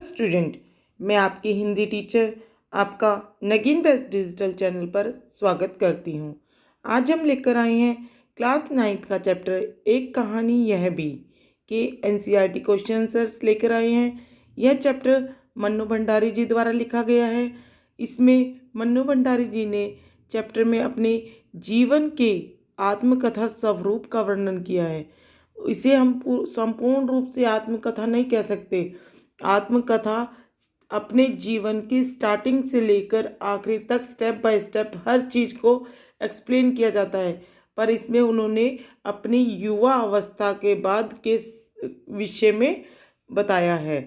Student, मैं आपकी Hindi teacher आपका नगीन बेस्ट डिजिटल चैनल पर स्वागत करती हूँ। आज हम लेकर आए हैं क्लास 9th का चैप्टर एक कहानी यह भी के एनसीईआरटी क्वेश्चन आंसर्स लेकर आए हैं। यह चैप्टर मन्नू भंडारी जी द्वारा लिखा गया है। इसमें मन्नू भंडारी जी ने चैप्टर में अपने जीवन के आत्मकथा स्वरूप का वर्णन किया है। इसे हम संपूर्ण रूप से आत्मकथा नहीं कह सकते। आत्मकथा अपने जीवन की स्टार्टिंग से लेकर आखिरी तक स्टेप बाय स्टेप हर चीज़ को एक्सप्लेन किया जाता है, पर इसमें उन्होंने अपनी युवा अवस्था के बाद के विषय में बताया है।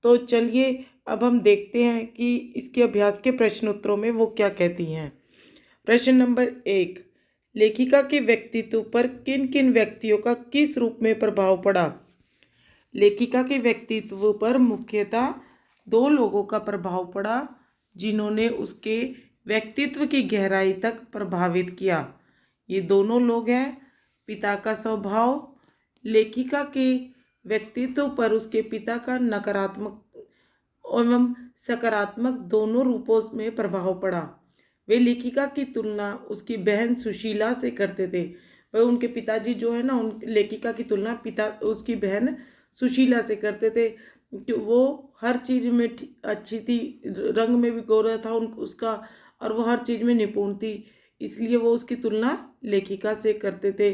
तो चलिए अब हम देखते हैं कि इसके अभ्यास के प्रश्न उत्तरों में वो क्या कहती हैं। प्रश्न नंबर 1, लेखिका के व्यक्तित्व पर किन किन व्यक्तियों का किस रूप में प्रभाव पड़ा। लेखिका के व्यक्तित्व पर मुख्यतः दो लोगों का प्रभाव पड़ा जिन्होंने उसके व्यक्तित्व की गहराई तक प्रभावित किया। ये दोनों लोग हैं पिता का स्वभाव। लेखिका के व्यक्तित्व पर उसके पिता का नकारात्मक एवं सकारात्मक दोनों रूपों में प्रभाव पड़ा। वे लेखिका की तुलना उसकी बहन सुशीला से करते थे। वह उनके पिताजी जो है ना, उन लेखिका की तुलना पिता उसकी बहन सुशीला से करते थे कि वो हर चीज़ में अच्छी थी, रंग में भी गोरा था उसका, और वो हर चीज़ में निपुण थी, इसलिए वो उसकी तुलना लेखिका से करते थे,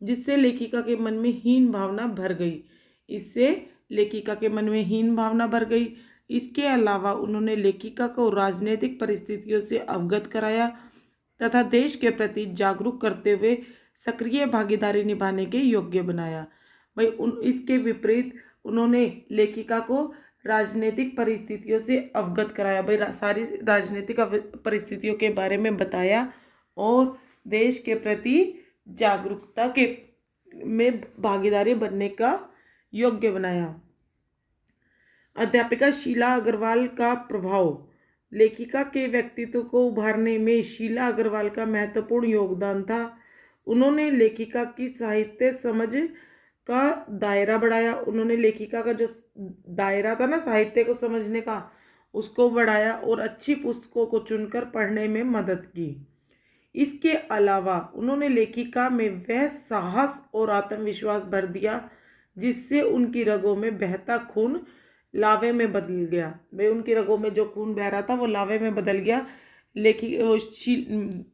जिससे लेखिका के मन में हीन भावना भर गई। इससे लेखिका के मन में हीन भावना भर गई। इसके अलावा उन्होंने लेखिका को राजनीतिक परिस्थितियों से अवगत कराया तथा देश के प्रति जागरूक करते हुए सक्रिय भागीदारी निभाने के योग्य बनाया। भाई इसके विपरीत उन्होंने लेखिका को राजनीतिक परिस्थितियों से अवगत कराया। भाई सारी राजनीतिक परिस्थितियों के बारे में बताया और देश के प्रति जागरूकता के में भागीदारी बनने का योग्य बनाया। अध्यापिका शीला अग्रवाल का प्रभाव। लेखिका के व्यक्तित्व को उभारने में शीला अग्रवाल का महत्वपूर्ण योगदान था। उन्होंने लेखिका की साहित्य समझ का दायरा बढ़ाया। उन्होंने लेखिका का जो दायरा था ना साहित्य को समझने का, उसको बढ़ाया और अच्छी पुस्तकों को चुनकर पढ़ने में मदद की। इसके अलावा उन्होंने लेखिका में वह साहस और आत्मविश्वास भर दिया जिससे उनकी रगों में बहता खून लावे में बदल गया। भाई उनकी रगों में जो खून बह रहा था वो लावे में बदल गया।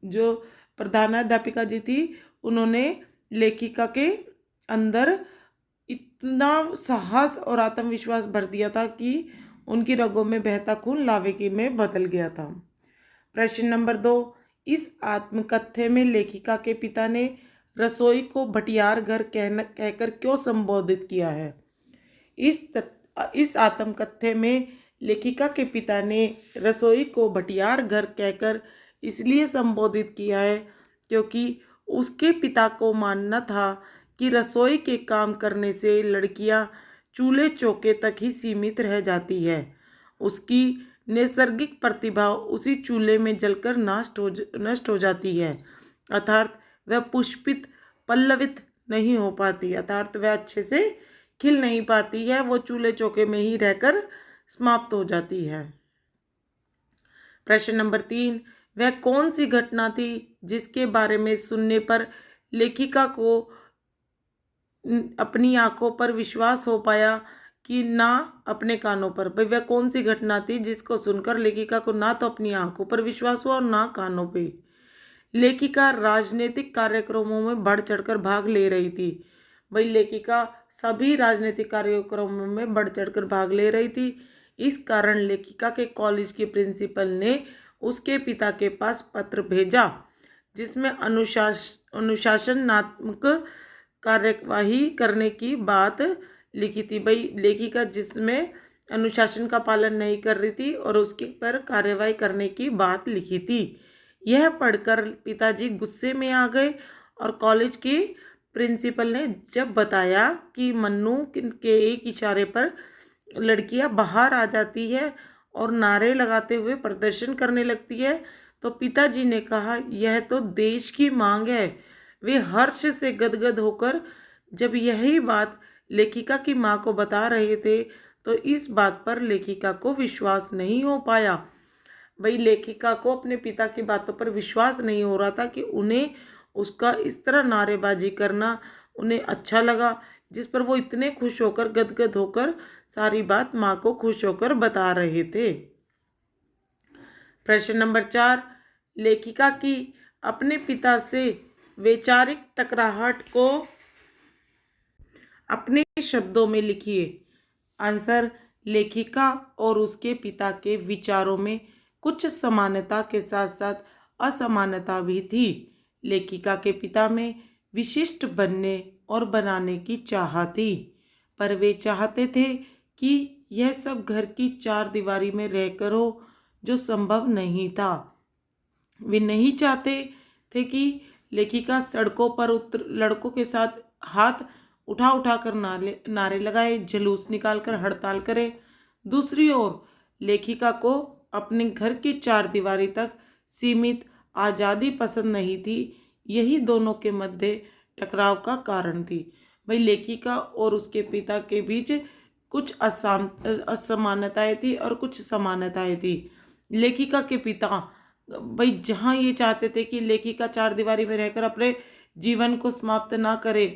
जो प्रधानाध्यापिका जी थी, उन्होंने लेखिका के अंदर इतना साहस और आत्मविश्वास भर दिया था कि उनकी रगों में बहता खून लावे की में बदल गया था। प्रश्न नंबर 2, इस आत्मकथ्य में लेखिका के पिता ने रसोई को भटियार घर कहकर क्यों संबोधित किया है। इस आत्मकथ्य में लेखिका के पिता ने रसोई को भटियार घर कहकर इसलिए संबोधित किया है क्योंकि उसके पिता को मानना था कि रसोई के काम करने से लड़कियां चूल्हे चौके तक ही सीमित रह जाती है। उसकी नैसर्गिक प्रतिभा उसी चूल्हे में जलकर नष्ट हो जाती है, अर्थात वह पुष्पित पल्लवित नहीं हो पाती, अर्थात वह अच्छे से खिल नहीं पाती है, वो चूल्हे चौके में ही रहकर समाप्त हो जाती है। प्रश्न नंबर 3, वह कौन सी घटना थी जिसके बारे में सुनने पर लेखिका को अपनी आंखों पर विश्वास हो पाया कि ना अपने कानों पर। भाई वह कौन सी घटना थी जिसको सुनकर लेखिका को ना तो अपनी आंखों पर विश्वास हुआ और ना कानों पे। लेखिका राजनीतिक कार्यक्रमों में बढ़ चढ़कर भाग ले रही थी। भाई लेखिका सभी राजनीतिक कार्यक्रमों में बढ़ चढ़कर भाग ले रही थी। इस कारण लेखिका के कॉलेज की प्रिंसिपल ने उसके पिता के पास पत्र भेजा जिसमें अनुशासनात्मक कार्यवाही करने की बात लिखी थी। भाई लेखिका जिसमें अनुशासन का पालन नहीं कर रही थी और उसके पर कार्यवाही करने की बात लिखी थी। यह पढ़कर पिताजी गुस्से में आ गए और कॉलेज की प्रिंसिपल ने जब बताया कि मन्नू के एक इशारे पर लड़कियां बाहर आ जाती है और नारे लगाते हुए प्रदर्शन करने लगती है, तो पिताजी ने कहा यह तो देश की मांग है। वे हर्ष से गदगद होकर जब यही बात लेखिका की माँ को बता रहे थे तो इस बात पर लेखिका को विश्वास नहीं हो पाया। भाई लेखिका को अपने पिता की बातों पर विश्वास नहीं हो रहा था कि उन्हें उसका इस तरह नारेबाजी करना उन्हें अच्छा लगा, जिस पर वो इतने खुश होकर गदगद होकर सारी बात माँ को खुश होकर बता रहे थे। प्रश्न नंबर 4, लेखिका की अपने पिता से वैचारिक टकराहट को अपने शब्दों में लिखिए। आंसर, लेखिका और उसके पिता के विचारों में कुछ समानता के साथ साथ असमानता भी थी। लेखिका के पिता में विशिष्ट बनने और बनाने की चाह थी, पर वे चाहते थे कि यह सब घर की चार दीवारी में रहकर हो, जो संभव नहीं था। वे नहीं चाहते थे कि लेखिका सड़कों पर लड़कों के साथ हाथ उठा उठा कर नारे लगाए, जुलूस निकाल कर हड़ताल करे। दूसरी ओर लेखिका को अपने घर की चार दीवारी तक सीमित आज़ादी पसंद नहीं थी। यही दोनों के मध्य टकराव का कारण थी। भाई लेखिका और उसके पिता के बीच कुछ असमानताएं थी और कुछ समानताएं थी। लेखिका के पिता भाई जहाँ ये चाहते थे कि लेखिका चार दीवारी में रहकर अपने जीवन को समाप्त ना करे,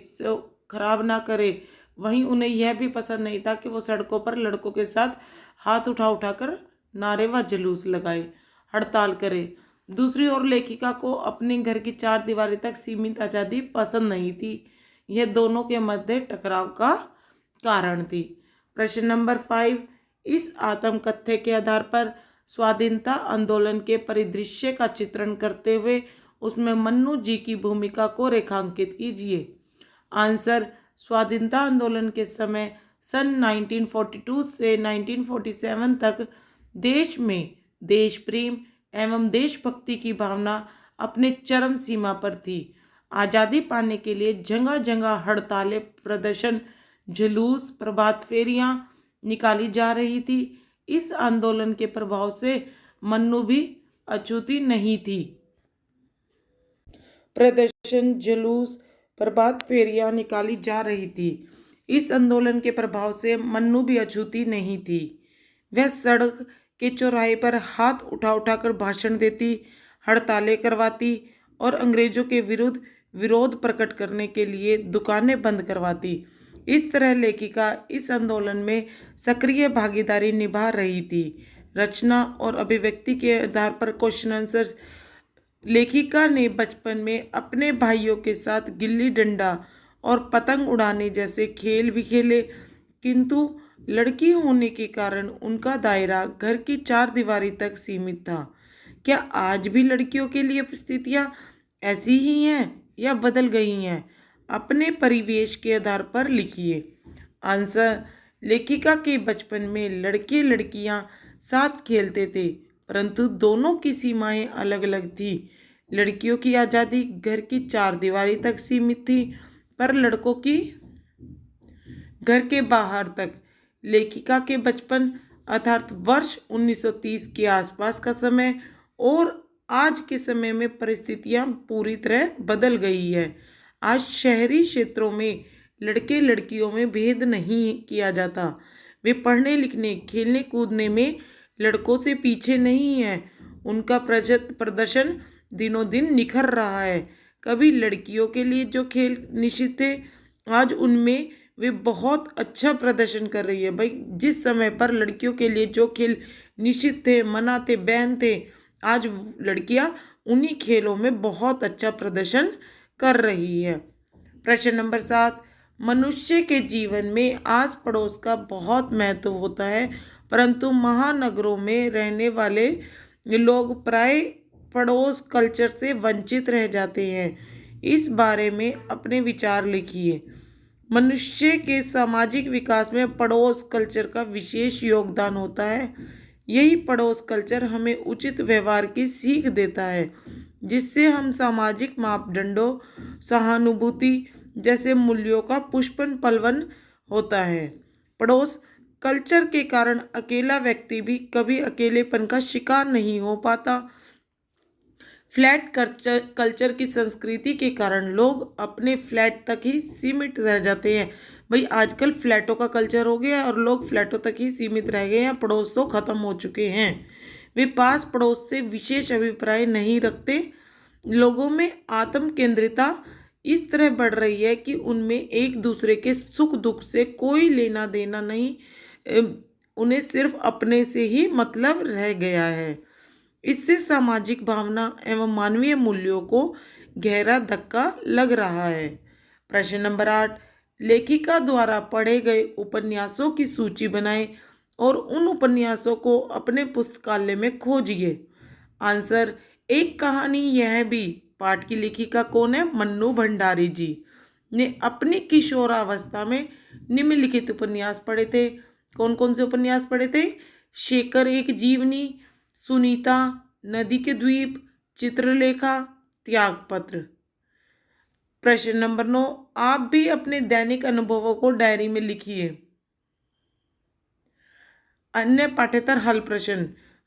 खराब ना करे, वहीं उन्हें यह भी पसंद नहीं था कि वो सड़कों पर लड़कों के साथ हाथ उठा उठाकर नारे व जुलूस लगाए, हड़ताल करे। दूसरी ओर लेखिका को अपने घर की चार दीवारी तक सीमित आज़ादी पसंद नहीं थी। यह दोनों के मध्य टकराव का कारण थी। प्रश्न नंबर 5, इस आत्मकथ्य के आधार पर स्वाधीनता आंदोलन के परिदृश्य का चित्रण करते हुए उसमें मन्नू जी की भूमिका को रेखांकित कीजिए। आंसर, स्वाधीनता आंदोलन के समय सन 1942 से 1947 तक देश में देश प्रेम एवं देशभक्ति की भावना अपने चरम सीमा पर थी। आज़ादी पाने के लिए जगह जगह हड़तालें, प्रदर्शन, जुलूस, प्रभात फेरियां निकाली जा रही थी। इस आंदोलन के प्रभाव से मन्नू भी अछूती नहीं थी। प्रदर्शन, जुलूस, प्रभात फेरियां निकाली जा रही थी। इस आंदोलन के प्रभाव से मन्नू भी अछूती नहीं थी। वह सड़क के चौराहे पर हाथ उठा उठाकर भाषण देती, हड़तालें करवाती और अंग्रेजों के विरुद्ध विरोध प्रकट करने के लिए दुकानें बंद करवाती। इस तरह लेखिका इस आंदोलन में सक्रिय भागीदारी निभा रही थी। रचना और अभिव्यक्ति के आधार पर क्वेश्चन आंसर्स। लेखिका ने बचपन में अपने भाइयों के साथ गिल्ली डंडा और पतंग उड़ाने जैसे खेल भी खेले, किंतु लड़की होने के कारण उनका दायरा घर की चार दीवारी तक सीमित था। क्या आज भी लड़कियों के लिए परिस्थितियां ऐसी ही हैं या बदल गई हैं? अपने परिवेश के आधार पर लिखिए। आंसर, लेखिका के बचपन में लड़के लड़कियां साथ खेलते थे, परंतु दोनों की सीमाएं अलग अलग थी। लड़कियों की आज़ादी घर की चार दीवारी तक सीमित थी, पर लड़कों की घर के बाहर तक। लेखिका के बचपन अर्थात वर्ष 1930 के आसपास का समय और आज के समय में परिस्थितियां पूरी तरह बदल गई है। आज शहरी क्षेत्रों में लड़के लड़कियों में भेद नहीं किया जाता। वे पढ़ने लिखने, खेलने कूदने में लड़कों से पीछे नहीं हैं। उनका प्रदर्शन दिनों दिन निखर रहा है। कभी लड़कियों के लिए जो खेल निश्चित थे, आज उनमें वे बहुत अच्छा प्रदर्शन कर रही है। भाई जिस समय पर लड़कियों के लिए जो खेल निश्चित थे, मना थे, बैन थे, आज लड़कियां उन्हीं खेलों में बहुत अच्छा प्रदर्शन कर रही है। प्रश्न नंबर 7, मनुष्य के जीवन में आस पड़ोस का बहुत महत्व होता है, परंतु महानगरों में रहने वाले लोग प्राय पड़ोस कल्चर से वंचित रह जाते हैं। इस बारे में अपने विचार लिखिए। मनुष्य के सामाजिक विकास में पड़ोस कल्चर का विशेष योगदान होता है। यही पड़ोस कल्चर हमें उचित व्यवहार की सीख देता है, जिससे हम सामाजिक मापदंडों, सहानुभूति जैसे मूल्यों का पुष्पन पलवन होता है। पड़ोस कल्चर के कारण अकेला व्यक्ति भी कभी अकेलेपन का शिकार नहीं हो पाता। फ्लैट कल्चर की संस्कृति के कारण लोग अपने फ्लैट तक ही सीमित रह जाते हैं। भाई आजकल फ्लैटों का कल्चर हो गया और लोग फ्लैटों तक ही सीमित रह गए हैं, पड़ोस तो खत्म हो चुके हैं। वे पास पड़ोस से विशेष अभिप्राय नहीं रखते। लोगों में आत्म केंद्रिता इस तरह बढ़ रही है कि उनमें एक दूसरे के सुख दुख से कोई लेना देना नहीं, उन्हें सिर्फ अपने से ही मतलब रह गया है। इससे सामाजिक भावना एवं मानवीय मूल्यों को गहरा धक्का लग रहा है। प्रश्न नंबर 8, लेखिका द्वारा पढ़े गए उपन्यासों की सूची बनाएं और उन उपन्यासों को अपने पुस्तकालय में खोजिए। आंसर, एक कहानी यह भी पाठ की लेखिका कौन है? मन्नू भंडारी जी ने अपनी किशोरावस्था में निम्नलिखित उपन्यास पढ़े थे। कौन कौन से उपन्यास पढ़े थे? शेखर एक जीवनी, सुनीता, नदी के द्वीप, चित्रलेखा, त्यागपत्र। प्रश्न नंबर 9, आप भी अपने दैनिक अनुभवों को डायरी में लिखिए। अन्य पाठ्येतर हल प्रश्न।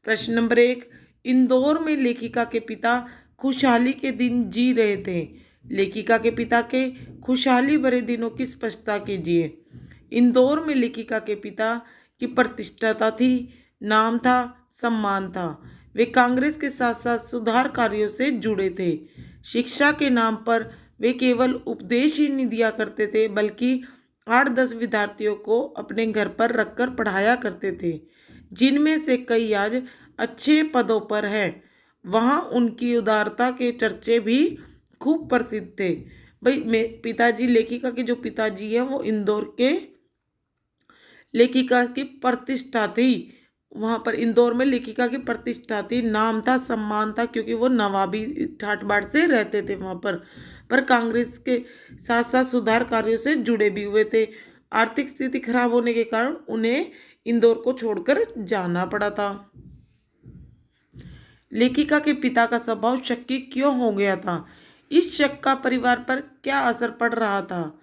प्रश्न नंबर 1, इंदौर में लेखिका के पिता खुशहाली के दिन जी रहे थे। लेखिका के पिता के खुशहाली भरे दिनों की स्पष्टता कीजिए। इंदौर में लेखिका के पिता की प्रतिष्ठा थी, नाम था, सम्मान था। वे कांग्रेस के साथ साथ सुधार कार्यों से जुड़े थे। शिक्षा के नाम पर वे केवल उपदेश ही नहीं दिया करते थे, बल्कि 8-10 विद्यार्थियों को अपने घर पर रखकर पढ़ाया करते थे, जिनमें से कई आज अच्छे पदों पर हैं। वहाँ उनकी उदारता के चर्चे भी खूब प्रसिद्ध थे। भाई पिताजी, लेखिका के जो पिताजी हैं वो इंदौर के लेखिका की प्रतिष्ठा थी। वहाँ पर इंदौर में लेखिका की प्रतिष्ठा थी, नाम था, सम्मान था, क्योंकि वो नवाबी ठाट बाट से रहते थे वहाँ पर कांग्रेस के साथ साथ सुधार कार्यों से जुड़े भी हुए थे। आर्थिक स्थिति खराब होने के कारण उन्हें इंदौर को छोड़कर जाना पड़ा था। लेखिका के पिता का स्वभाव शक्की क्यों हो गया था? इस शक का परिवार पर क्या असर पड़ रहा था?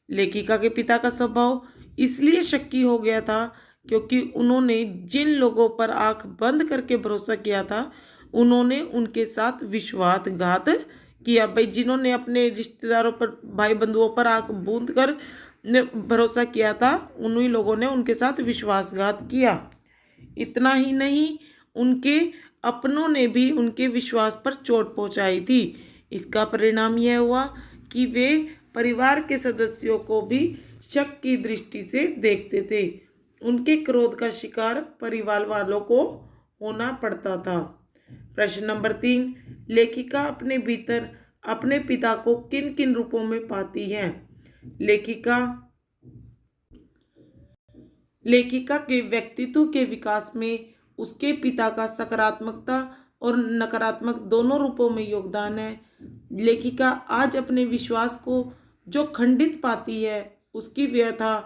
लेखिका के पिता का स्वभाव इसलिए शक्की हो गया था क्योंकि उन्होंने जिन लोगों पर आंख बंद करके भरोसा किया था, उन्होंने उनके साथ विश्वासघात किया। भाई जिन्होंने अपने रिश्तेदारों पर, भाई बंधुओं पर आंख बूंद कर भरोसा किया था, उन्हीं लोगों ने उनके साथ विश्वासघात किया। इतना ही नहीं, उनके अपनों ने भी उनके विश्वास पर चोट पहुंचाई थी। इसका परिणाम यह हुआ कि वे परिवार के सदस्यों को भी शक की दृष्टि से देखते थे। उनके क्रोध का शिकार परिवार वालों को होना पड़ता था। प्रश्न नंबर 3, लेखिका अपने भीतर अपने पिता को किन किन रूपों में पाती है? लेखिका के व्यक्तित्व के विकास में उसके पिता का सकारात्मकता और नकारात्मक दोनों रूपों में योगदान है। लेखिका आज अपने विश्वास को जो खंडित पाती है, उसकी व्यथा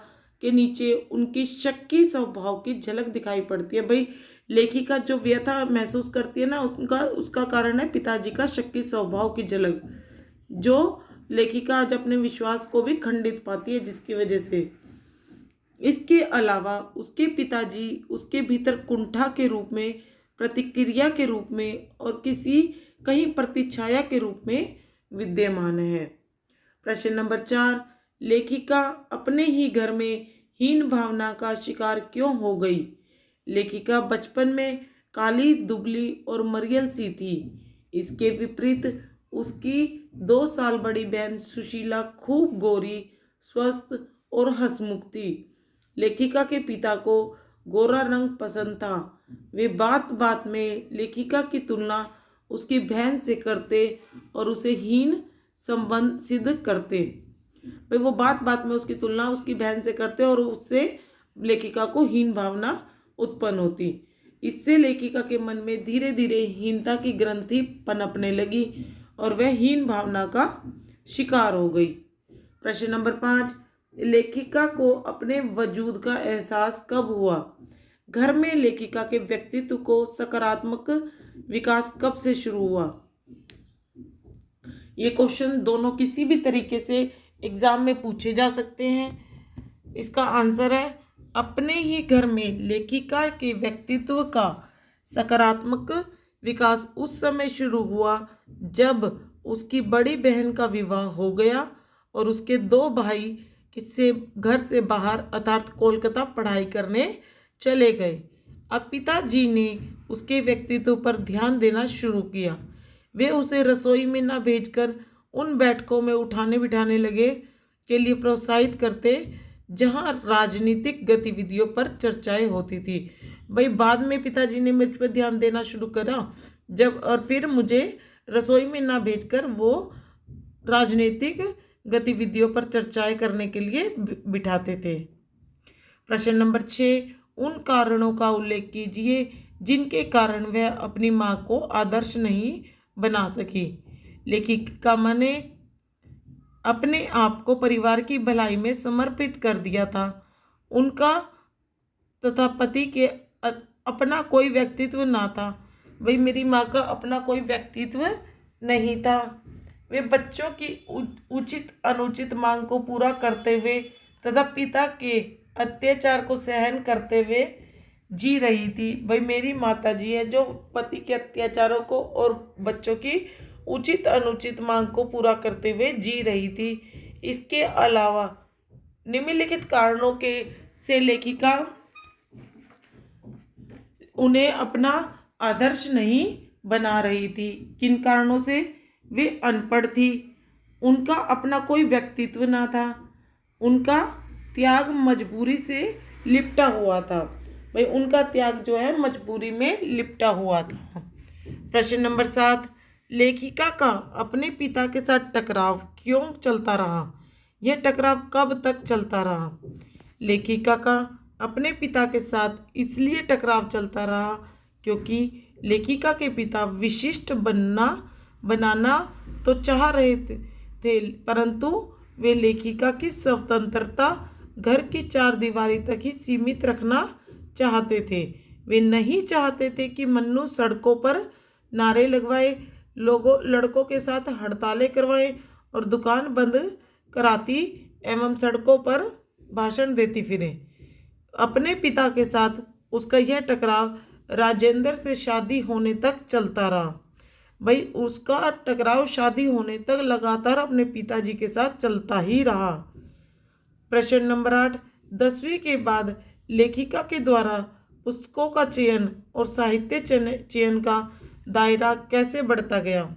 के नीचे उनकी शक्की स्वभाव की झलक दिखाई पड़ती है। भाई लेखिका जो व्यथा महसूस करती है ना, उसका कारण है पिताजी का शक्की स्वभाव की झलक, जो लेखिका आज अपने विश्वास को भी खंडित पाती है, जिसकी वजह से। इसके अलावा उसके पिताजी उसके भीतर कुंठा के रूप में, प्रतिक्रिया के रूप में और कहीं प्रतिछाया के रूप में विद्यमान है। प्रश्न नंबर 4, लेखिका अपने ही घर में हीन भावना का शिकार क्यों हो गई? लेखिका बचपन में काली, दुबली और मरियल सी थी। इसके विपरीत उसकी 2 साल बड़ी बहन सुशीला खूब गोरी, स्वस्थ और हंसमुख थी। लेखिका के पिता को गोरा रंग पसंद था। वे बात बात में लेखिका की तुलना उसकी बहन से करते और उसे हीन संबंध सिद्ध करते। भाई वो बात बात में उसकी तुलना उसकी बहन से करते और उससे लेखिका को हीन भावना उत्पन्न होती। इससे लेखिका के मन में धीरे धीरे हीनता की ग्रंथि पनपने लगी और वह हीन भावना का शिकार हो गई। प्रश्न नंबर 5, लेखिका को अपने वजूद का एहसास कब हुआ? घर में लेखिका के व्यक्तित्व को सकारात्मक विकास कब से शुरू हुआ? ये क्वेश्चन दोनों किसी भी तरीके से एग्जाम में पूछे जा सकते हैं। इसका आंसर है, अपने ही घर में लेखिका के व्यक्तित्व का सकारात्मक विकास उस समय शुरू हुआ जब उसकी बड़ी बहन का विवाह हो गया और उसके 2 भाई किससे? घर से बाहर अर्थात कोलकाता पढ़ाई करने चले गए। अब पिताजी ने उसके व्यक्तित्व पर ध्यान देना शुरू किया। वे उसे रसोई में न भेजकर उन बैठकों में उठाने बिठाने लगे के लिए प्रोत्साहित करते जहां राजनीतिक गतिविधियों पर चर्चाएं होती थी। भाई बाद में पिताजी ने मुझ पर ध्यान देना शुरू करा जब, और फिर मुझे रसोई में ना भेजकर वो राजनीतिक गतिविधियों पर चर्चाएं करने के लिए बिठाते थे। प्रश्न नंबर 6, उन कारणों का उल्लेख कीजिए जिनके कारण वह अपनी माँ को आदर्श नहीं बना सकी। लेखिका ने अपने आप को परिवार की भलाई में समर्पित कर दिया था। उनका तथा पति के अपना कोई व्यक्तित्व ना था। भाई मेरी माँ का अपना कोई व्यक्तित्व नहीं था। वे बच्चों की उचित अनुचित मांग को पूरा करते हुए तथा पिता के अत्याचार को सहन करते हुए जी रही थी। भाई मेरी माता जी है जो पति के अत्याचारों को और बच्चों की उचित अनुचित मांग को पूरा करते हुए जी रही थी। इसके अलावा निम्नलिखित कारणों के से लेखिका उन्हें अपना आदर्श नहीं बना रही थी। किन कारणों से? वे अनपढ़ थी, उनका अपना कोई व्यक्तित्व ना था, उनका त्याग मजबूरी से लिपटा हुआ था। भाई उनका त्याग जो है मजबूरी में लिपटा हुआ था। प्रश्न नंबर 7, लेखिका का अपने पिता के साथ टकराव क्यों चलता रहा? यह टकराव कब तक चलता रहा? लेखिका का अपने पिता के साथ इसलिए टकराव चलता रहा क्योंकि लेखिका के पिता विशिष्ट बनाना तो चाह रहे थे, परंतु वे लेखिका की स्वतंत्रता घर की चार दीवारी तक ही सीमित रखना चाहते थे। वे नहीं चाहते थे कि मन्नू सड़कों पर नारे लगवाए, लड़कों के साथ हड़तालें करवाए और दुकान बंद कराती एवं सड़कों पर भाषण देती फिरे। अपने पिता के साथ उसका यह टकराव राजेंद्र से शादी होने तक चलता रहा। भाई उसका टकराव शादी होने तक लगातार अपने पिताजी के साथ चलता ही रहा। प्रश्न नंबर 8, 10वीं के बाद लेखिका के द्वारा पुस्तकों का चयन और साहित्य चयन का दायरा कैसे बढ़ता गया?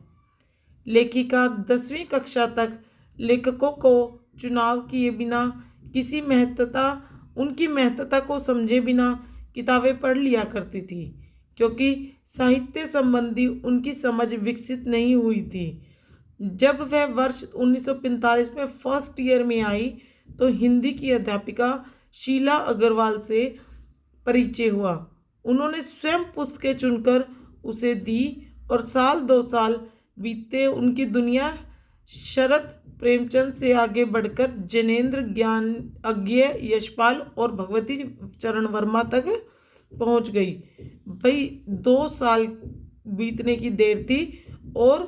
लेखिका 10वीं कक्षा तक लेखकों को चुनाव किए बिना उनकी महत्ता को समझे बिना किताबें पढ़ लिया करती थी, क्योंकि साहित्य संबंधी उनकी समझ विकसित नहीं हुई थी। जब वह वर्ष 1945 में फर्स्ट ईयर में आई तो हिंदी की अध्यापिका शीला अग्रवाल से परिचय हुआ। उन्होंने स्वयं पुस्तकें चुनकर उसे दी और साल 2 साल बीते उनकी दुनिया शरद प्रेमचंद से आगे बढ़कर जैनेन्द्र ज्ञानज्ञ यशपाल और भगवती चरण वर्मा तक पहुंच गई। भाई 2 साल बीतने की देर थी और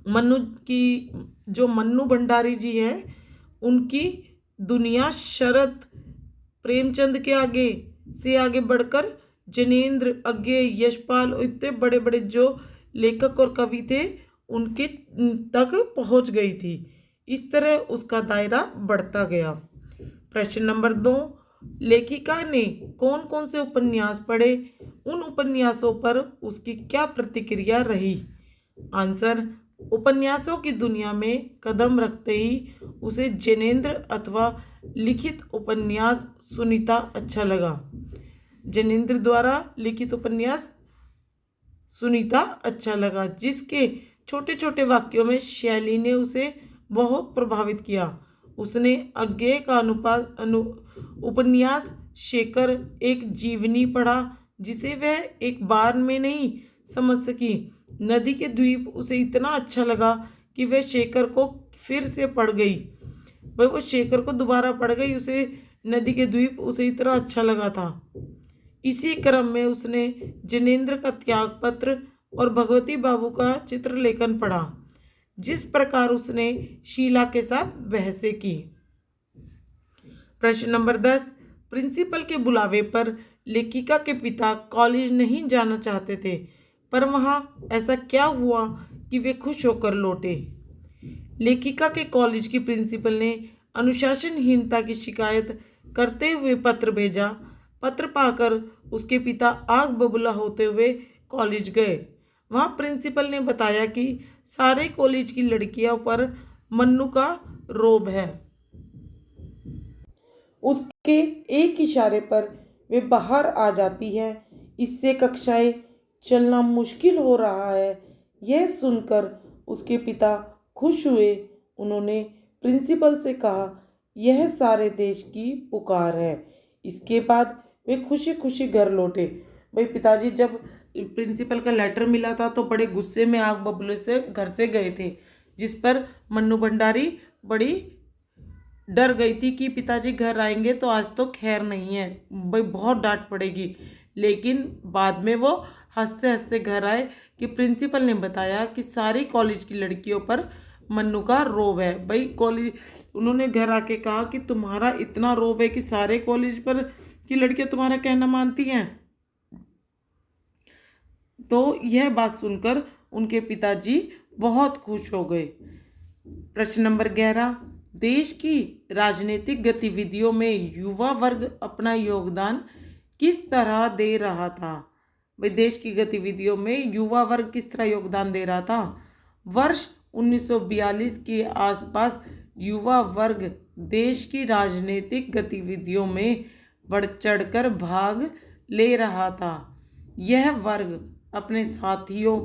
मन्नू भंडारी जी हैं उनकी दुनिया शरद प्रेमचंद के आगे बढ़कर जैनेन्द्र अज्ञ यशपाल इतने बड़े बड़े जो लेखक और कवि थे उनके तक पहुंच गई थी। इस तरह उसका दायरा बढ़ता गया। प्रश्न नंबर 2, लेखिका ने कौन कौन से उपन्यास पढ़े? उन उपन्यासों पर उसकी क्या प्रतिक्रिया रही? आंसर, उपन्यासों की दुनिया में कदम रखते ही उसे जैनेन्द्र अथवा लिखित उपन्यास सुनीता अच्छा लगा। जैनेन्द्र द्वारा लिखित उपन्यास सुनीता अच्छा लगा, जिसके छोटे छोटे वाक्यों में शैली ने उसे बहुत प्रभावित किया। उसने अज्ञेय का उपन्यास शेखर एक जीवनी पढ़ा जिसे वह एक बार में नहीं समझ सकी। नदी के द्वीप उसे इतना अच्छा लगा कि वह शेखर को फिर से पढ़ गई। वो शेखर को दोबारा पढ़ गई। उसे नदी के द्वीप उसे इतना अच्छा लगा था। इसी क्रम में उसने जैनेन्द्र का त्यागपत्र और भगवती बाबू का चित्रलेखन पढ़ा। जिस प्रकार उसने शीला के साथ बहसें की। प्रश्न नंबर 10, प्रिंसिपल के बुलावे पर लेखिका के पिता कॉलेज नहीं जाना चाहते थे, पर वहां ऐसा क्या हुआ कि वे खुश होकर लौटे? लेखिका के कॉलेज की प्रिंसिपल ने अनुशासनहीनता की शिकायत करते हुए पत्र भेजा। पत्र पाकर उसके पिता आग बबूला होते हुए कॉलेज गए। वहाँ प्रिंसिपल ने बताया कि सारे कॉलेज की लड़कियों पर मन्नू का रोब है। उसके एक इशारे पर वे बाहर आ जाती है। इससे कक्षाएं चलना मुश्किल हो रहा है। यह सुनकर उसके पिता खुश हुए। उन्होंने प्रिंसिपल से कहा, यह सारे देश की पुकार है। इसके बाद वे खुशी खुशी घर लौटे। भाई पिताजी जब प्रिंसिपल का लेटर मिला था तो बड़े गुस्से में आग बबूले से घर से गए थे, जिस पर मन्नू भंडारी बड़ी डर गई थी कि पिताजी घर आएंगे तो आज तो खैर नहीं है, भाई बहुत डांट पड़ेगी। लेकिन बाद में वो हंसते हंसते घर आए कि प्रिंसिपल ने बताया कि सारी कॉलेज की लड़कियों पर मन्नू का रोब है। भाई कॉलेज उन्होंने घर आके कहा कि तुम्हारा इतना रोब है कि सारे कॉलेज पर की लड़कियां तुम्हारा कहना मानती हैं। तो यह बात सुनकर उनके पिताजी बहुत खुश हो गए। प्रश्न नंबर 11, देश की राजनीतिक गतिविधियों में युवा वर्ग अपना योगदान किस तरह दे रहा था? भाई देश की गतिविधियों में युवा वर्ग किस तरह योगदान दे रहा था? वर्ष 1942 के आसपास युवा वर्ग देश की राजनीतिक गतिविधियों में बढ़ चढ़कर भाग ले रहा था। यह वर्ग अपने साथियों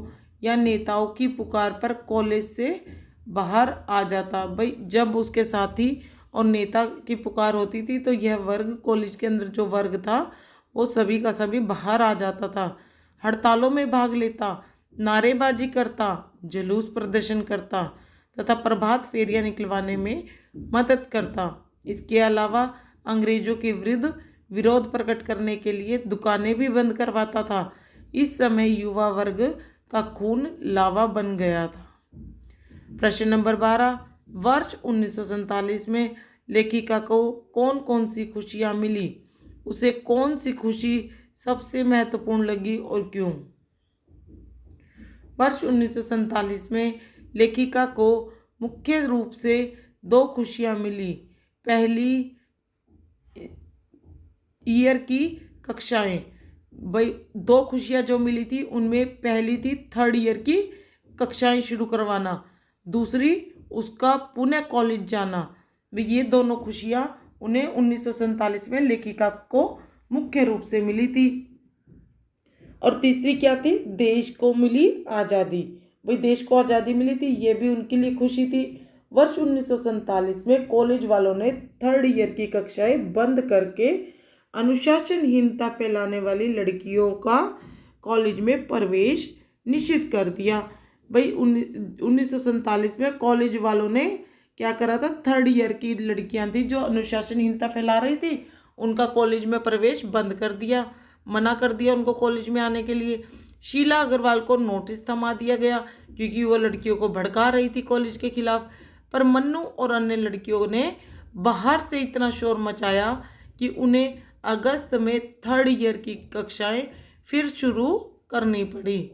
या नेताओं की पुकार पर कॉलेज से बाहर आ जाता। भाई जब उसके साथी और नेता की पुकार होती थी तो यह वर्ग, कॉलेज के अंदर जो वर्ग था, वो सभी का सभी बाहर आ जाता था। हड़तालों में भाग लेता, नारेबाजी करता, जुलूस प्रदर्शन करता तथा प्रभात फेरियां निकलवाने में मदद करता। इसके अलावा अंग्रेजों के विरुद्ध विरोध प्रकट करने के लिए दुकानें भी बंद करवाता था। इस समय युवा वर्ग का खून लावा बन गया था। प्रश्न नंबर 12, वर्ष 1947 में लेखिका को कौन कौन सी खुशियां मिली? उसे कौन सी खुशी सबसे महत्वपूर्ण लगी और क्यों? वर्ष 1947 में लेखिका को मुख्य रूप से 2 खुशियां मिली। पहली ईयर की कक्षाएं, भाई 2 खुशियां जो मिली थी उनमें पहली थी 3rd ईयर की कक्षाएं शुरू करवाना, दूसरी उसका पुनः कॉलेज जाना। ये दोनों खुशियां उन्हें 1947 में लेखिका को मुख्य रूप से मिली थी। और तीसरी क्या थी? देश को मिली आज़ादी। भाई देश को आज़ादी मिली थी, ये भी उनके लिए खुशी थी। वर्ष 1947 में कॉलेज वालों ने 3rd ईयर की कक्षाएं बंद करके अनुशासनहीनता फैलाने वाली लड़कियों का कॉलेज में प्रवेश निषिद्ध कर दिया। भाई 1947 में कॉलेज वालों ने क्या करा था? 3rd ईयर की लड़कियां थी जो अनुशासनहीनता फैला रही थी, उनका कॉलेज में प्रवेश बंद कर दिया, मना कर दिया उनको कॉलेज में आने के लिए। शीला अग्रवाल को नोटिस थमा दिया गया क्योंकि वो लड़कियों को भड़का रही थी कॉलेज के खिलाफ। पर मन्नू और अन्य लड़कियों ने बाहर से इतना शोर मचाया कि उन्हें अगस्त में 3rd ईयर की कक्षाएं फिर शुरू करनी पड़ी।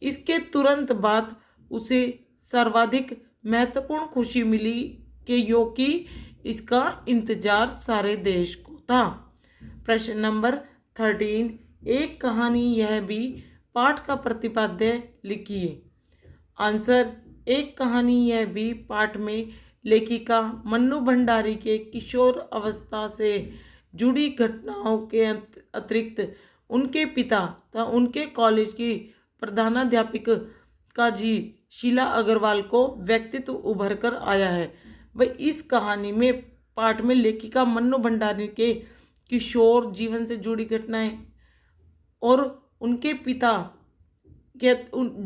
इसके तुरंत बाद उसे सर्वाधिक महत्वपूर्ण खुशी मिली क्योंकि इसका इंतजार सारे देश को था। प्रश्न नंबर 13, एक कहानी यह भी पाठ का प्रतिपाद्य लिखिए। आंसर, एक कहानी यह भी पाठ में लेखिका मन्नू भंडारी के किशोर अवस्था से जुड़ी घटनाओं के अतिरिक्त उनके पिता तथा उनके कॉलेज की प्रधानाध्यापिका जी शीला अग्रवाल को व्यक्तित्व उभर कर आया है। वह इस कहानी में पाठ में लेखिका मन्नू भंडारी के किशोर जीवन से जुड़ी घटनाएं और उनके पिता के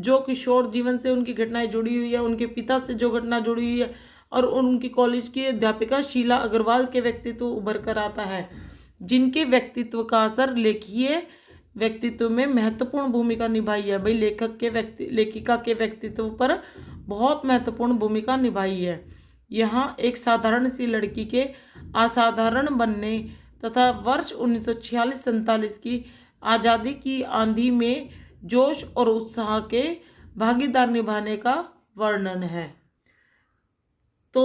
जो किशोर जीवन से उनकी घटनाएं जुड़ी हुई है, उनके पिता से जो घटना जुड़ी हुई है और उनकी कॉलेज की अध्यापिका शीला अग्रवाल के व्यक्तित्व उभर कर आता है, जिनके व्यक्तित्व का असर लेखीय व्यक्तित्व में महत्वपूर्ण भूमिका निभाई है। भाई लेखिका के व्यक्तित्व पर बहुत महत्वपूर्ण भूमिका निभाई है। यहाँ एक साधारण सी लड़की के असाधारण बनने तथा वर्ष 1946-47 की आज़ादी की आंधी में जोश और उत्साह के भागीदार निभाने का वर्णन है। तो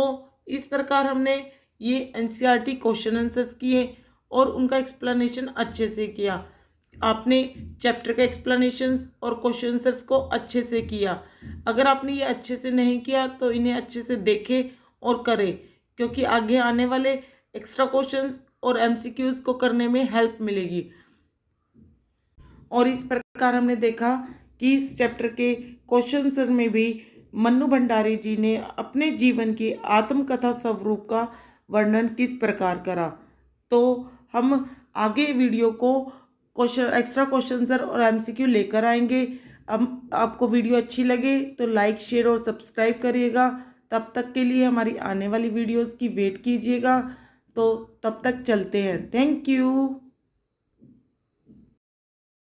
इस प्रकार हमने ये एनसीईआरटी क्वेश्चन आंसर्स किए और उनका एक्सप्लेनेशन अच्छे से किया। आपने चैप्टर के एक्सप्लेनेशंस और क्वेश्चन आंसर्स को अच्छे से किया। अगर आपने ये अच्छे से नहीं किया तो इन्हें अच्छे से देखें और करें, क्योंकि आगे आने वाले एक्स्ट्रा क्वेश्चंस और एमसीक्यूज को करने में हेल्प मिलेगी। और इस प्रकार हमने देखा कि इस चैप्टर के क्वेश्चन आंसर में भी मन्नू भंडारी जी ने अपने जीवन की आत्मकथा स्वरूप का वर्णन किस प्रकार करा। तो हम आगे वीडियो को एक्स्ट्रा क्वेश्चन आंसर और एमसीक्यू लेकर आएंगे। अब आपको वीडियो अच्छी लगे तो लाइक, शेयर और सब्सक्राइब करिएगा। तब तक के लिए हमारी आने वाली वीडियोस की वेट कीजिएगा। तो तब तक चलते हैं। Thank you.